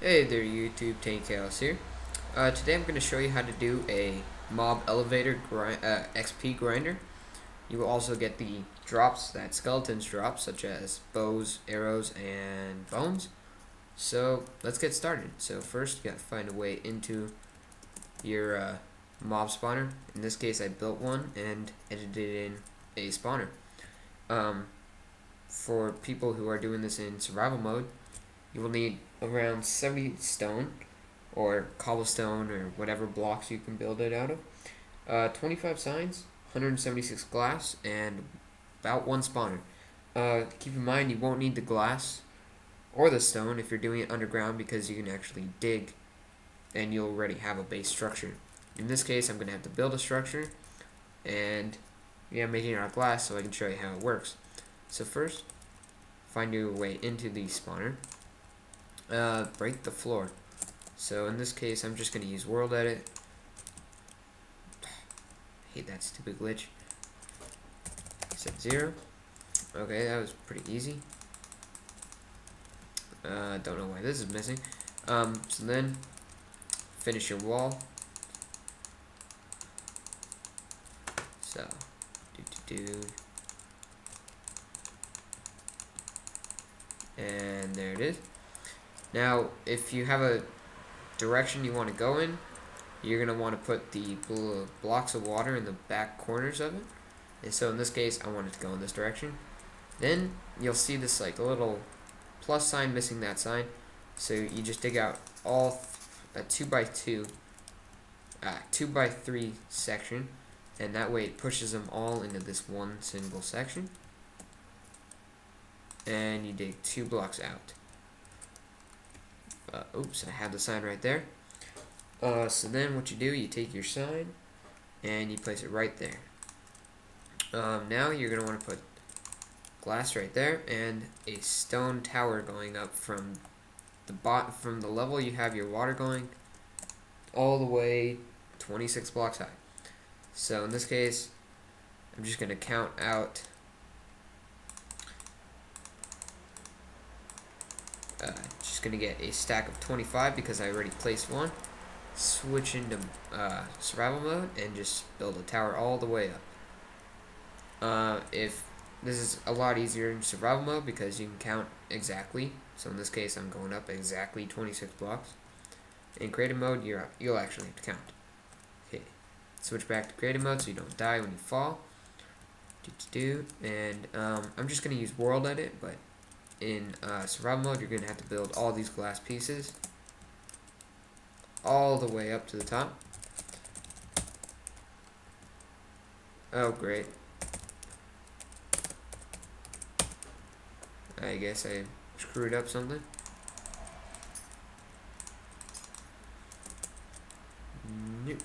Hey there YouTube, Tank Chaos here. Today I'm going to show you how to do a mob elevator XP grinder. You will also get the drops that skeletons drop, such as bows, arrows, and bones. So let's get started. So first you got to find a way into your mob spawner. In this case I built one and edited in a spawner. For people who are doing this in survival mode, you will need around 70 stone or cobblestone or whatever blocks you can build it out of. 25 signs, 176 glass, and about one spawner. Keep in mind you won't need the glass or the stone if you're doing it underground because you can actually dig and you'll already have a base structure. In this case I'm going to have to build a structure and I'm making it out of glass so I can show you how it works. So first, find your way into the spawner. Break the floor. So in this case, I'm just going to use World Edit. I hate that stupid glitch. Set 0. Okay, that was pretty easy. Don't know why this is missing. So then, finish your wall. So, and there it is. Now, if you have a direction you want to go in, you're going to want to put the blocks of water in the back corners of it. And so in this case, I want it to go in this direction. Then you'll see this like a little plus sign missing that sign. So you just dig out all a 2x2, 2x3 section, and that way it pushes them all into this one single section. And you dig 2 blocks out. Oops, I have the sign right there. So then what you do, you take your sign and you place it right there. Now you're going to want to put glass right there and a stone tower going up from the level you have your water going all the way 26 blocks high. So in this case, I'm just going to count out just going to get a stack of 25 because I already placed one. Switch into survival mode and just build a tower all the way up. If this is a lot easier in survival mode because you can count exactly. So in this case, I'm going up exactly 26 blocks. In creative mode, you'll actually have to count. Okay, switch back to creative mode so you don't die when you fall. And I'm just going to use World Edit, but in survival mode, you're going to have to build all these glass pieces all the way up to the top. Oh, great. I guess I screwed up something. Nope.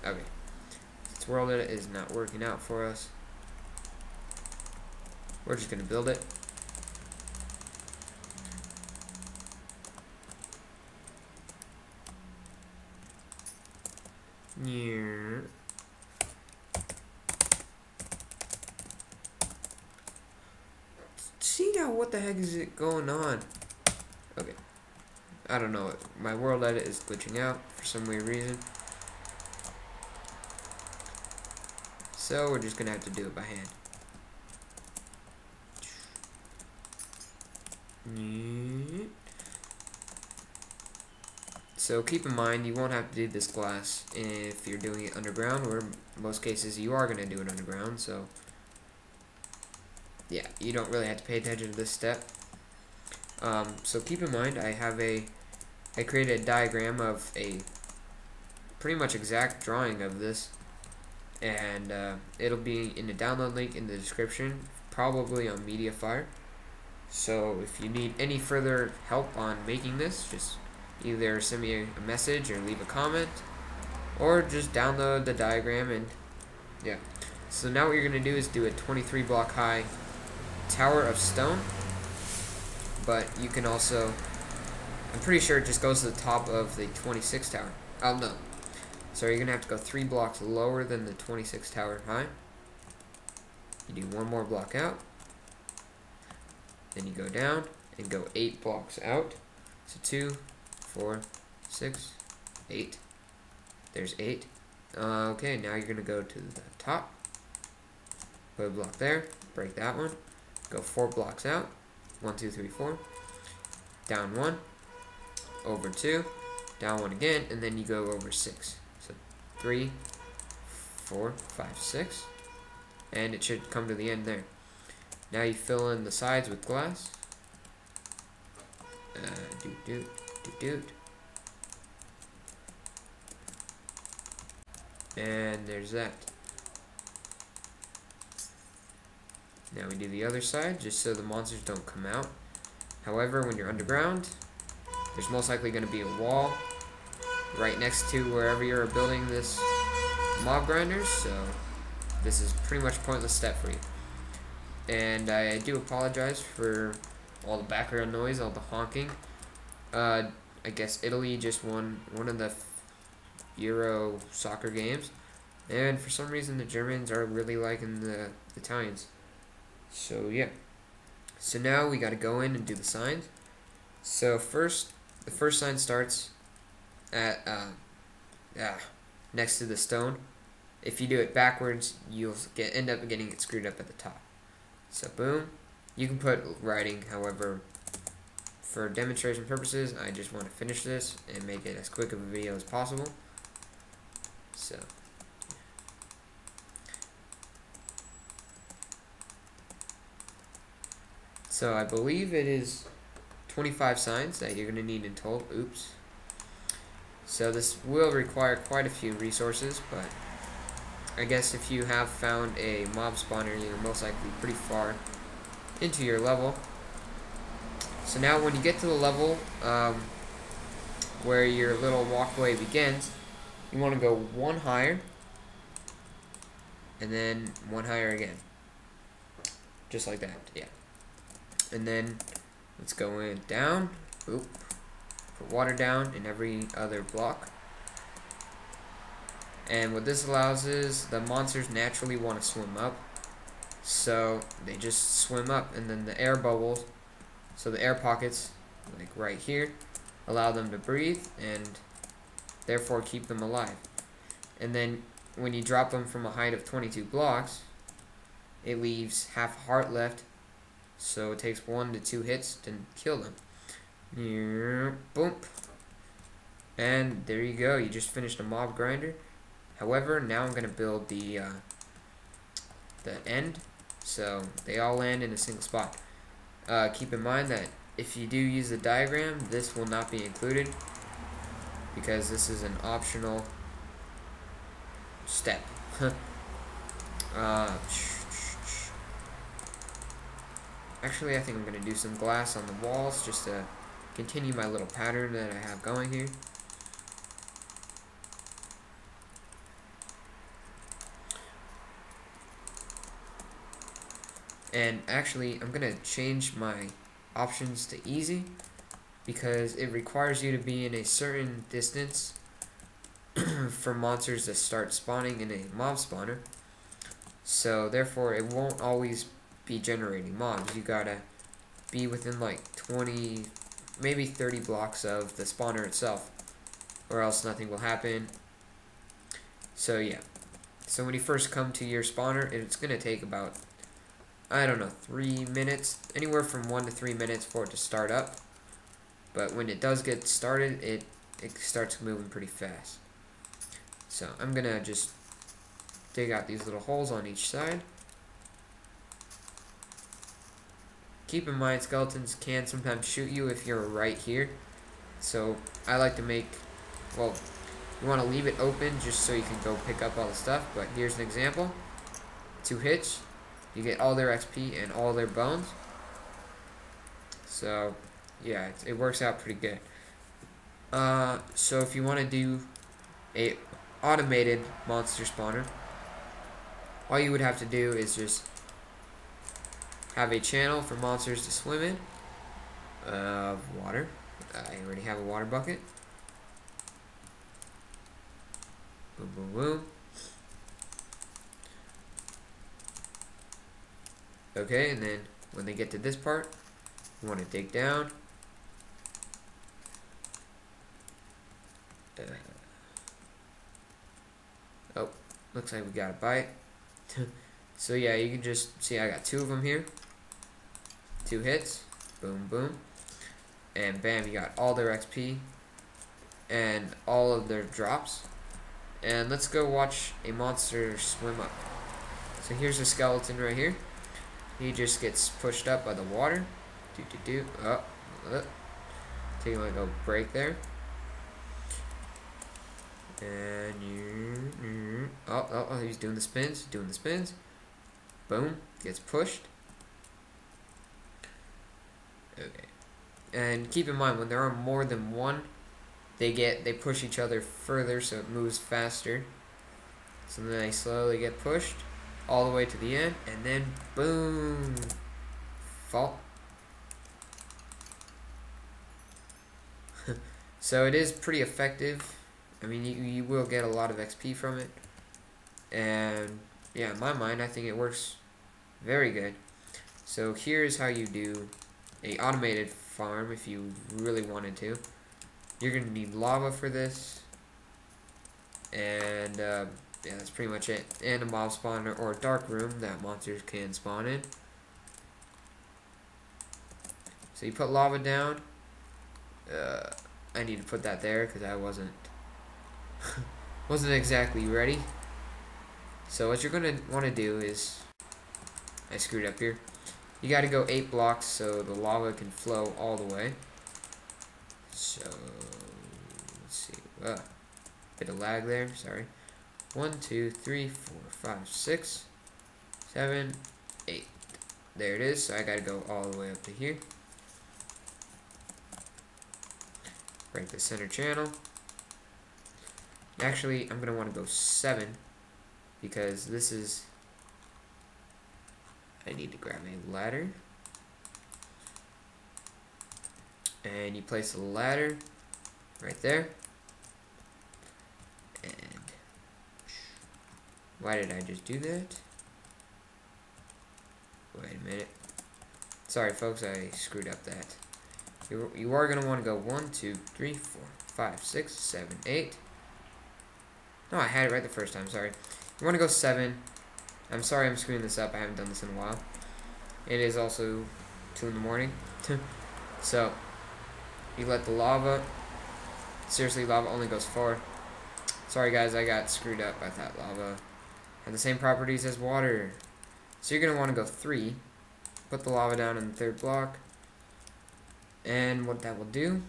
Okay. This World Edit is not working out for us. We're just going to build it. Yeah. See now, what the heck is it going on? Okay. I don't know. My World Edit is glitching out for some weird reason. So we're just going to have to do it by hand. So keep in mind you won't have to do this glass if you're doing it underground, or in most cases you are going to do it underground, so yeah, you don't really have to pay attention to this step. So keep in mind I created a diagram of a pretty much exact drawing of this, and it'll be in the download link in the description, probably on Mediafire. So if you need any further help on making this, just either send me a message or leave a comment, or just download the diagram. And yeah, so now what you're going to do is do a 23 block high tower of stone, but you can also, I'm pretty sure it just goes to the top of the 26 tower. Oh no, so you're going to have to go 3 blocks lower than the 26 tower high. You do 1 more block out, Then you go down and go 8 blocks out. So 2, 4, 6, 8. There's 8. Okay, now you're going to go to the top. Put a block there. Break that one. Go 4 blocks out. 1, 2, 3, 4. Down 1. Over 2. Down 1 again. And then you go over 6. So 3, 4, 5, 6. And it should come to the end there. Now you fill in the sides with glass. And there's that. Now we do the other side, just so the monsters don't come out. However, when you're underground, there's most likely going to be a wall right next to wherever you're building this mob grinder, so this is pretty much a pointless step for you. And I do apologize for all the background noise, all the honking. I guess Italy just won one of the Euro soccer games, and for some reason the Germans are really liking the Italians. So yeah. So now we got to go in and do the signs. So the first sign starts at next to the stone. If you do it backwards, you'll end up getting it screwed up at the top. So boom. You can put writing, however, for demonstration purposes, I just want to finish this and make it as quick of a video as possible. So I believe it is 25 signs that you're going to need in total. Oops. So this will require quite a few resources, but I guess if you have found a mob spawner, you're most likely pretty far into your level. So now when you get to the level where your little walkway begins, you want to go one higher and then one higher again. Just like that, yeah. And then let's go in down. Oop. Put water down in every other block. And what this allows is the monsters naturally want to swim up. So they just swim up, and then the air bubbles, so the air pockets, like right here, allow them to breathe and therefore keep them alive. And then when you drop them from a height of 22 blocks, it leaves half a heart left, so it takes 1 to 2 hits to kill them. Boom. And there you go, you just finished a mob grinder. However, now I'm going to build the end, so they all land in a single spot. Keep in mind that if you do use the diagram, this will not be included because this is an optional step. Actually, I think I'm going to do some glass on the walls just to continue my little pattern that I have going here. And actually, I'm going to change my options to easy because it requires you to be in a certain distance for monsters to start spawning in a mob spawner. So therefore, it won't always be generating mobs. You gotta be within like 20, maybe 30 blocks of the spawner itself, or else nothing will happen. So yeah. So when you first come to your spawner, it's gonna take about, I don't know, 3 minutes, anywhere from 1 to 3 minutes for it to start up. But when it does get started, it starts moving pretty fast. So I'm gonna just dig out these little holes on each side. Keep in mind, skeletons can sometimes shoot you if you're right here. So I like to make, well, you want to leave it open just so you can go pick up all the stuff. But here's an example. 2 hits. You get all their XP and all their bones. So yeah, it works out pretty good. So if you want to do a automated monster spawner, all you would have to do is just have a channel for monsters to swim in of water. I already have a water bucket. Boom, boom, boom. Okay, and then when they get to this part, You want to dig down. Oh, looks like we got a bite. So yeah, you can just see I got 2 of them here. 2 hits. Boom, boom. And bam, you got all their XP and all of their drops. And let's go watch a monster swim up. So here's a skeleton right here. He just gets pushed up by the water. Oh, taking like a break there. And oh, he's doing the spins, Boom, gets pushed. Okay. And keep in mind, when there are more than one, they push each other further, so it moves faster. So then they slowly get pushed all the way to the end, and then boom, fall. So it is pretty effective. I mean, you will get a lot of XP from it, and yeah, in my mind, I think it works very good. So here's how you do a automated farm if you really wanted to. You're gonna need lava for this, and yeah, that's pretty much it. And a mob spawner or a dark room that monsters can spawn in. So you put lava down. I need to put that there because I wasn't exactly ready. So what you're gonna want to do is, I screwed up here. You got to go 8 blocks so the lava can flow all the way. So let's see. Bit of lag there. Sorry. 1, 2, 3, 4, 5, 6, 7, 8. There it is. So I got to go all the way up to here. Break the center channel. Actually, I'm gonna want to go 7 because this is. I need to grab a ladder, and you place the ladder right there. And why did I just do that? Wait a minute. Sorry, folks, I screwed up that. You are gonna want to go 1, 2, 3, 4, 5, 6, 7, 8. No, I had it right the first time. Sorry. You want to go 7. I'm sorry I'm screwing this up. I haven't done this in a while. It is also 2 in the morning. So, you let the lava. Seriously, lava only goes 4. Sorry guys, I got screwed up. I thought lava had the same properties as water. So you're going to want to go 3. Put the lava down in the 3rd block. And what that will do,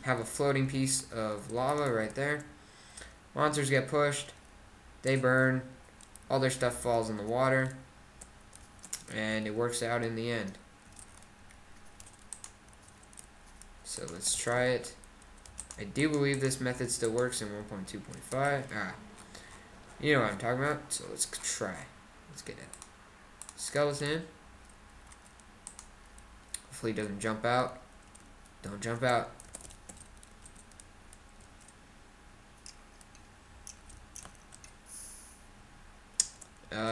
have a floating piece of lava right there. Monsters get pushed. They burn. All their stuff falls in the water, and it works out in the end. So let's try it. I do believe this method still works in 1.2.5. You know what I'm talking about. So let's try. Let's get it. Skeleton. Hopefully it doesn't jump out. Don't jump out.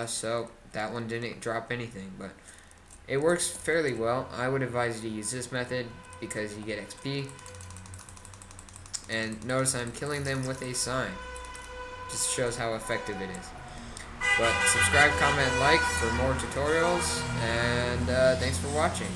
So that one didn't drop anything, but it works fairly well. I would advise you to use this method because you get XP. And notice I'm killing them with a sign. Just shows how effective it is. But subscribe, comment, like for more tutorials, and thanks for watching.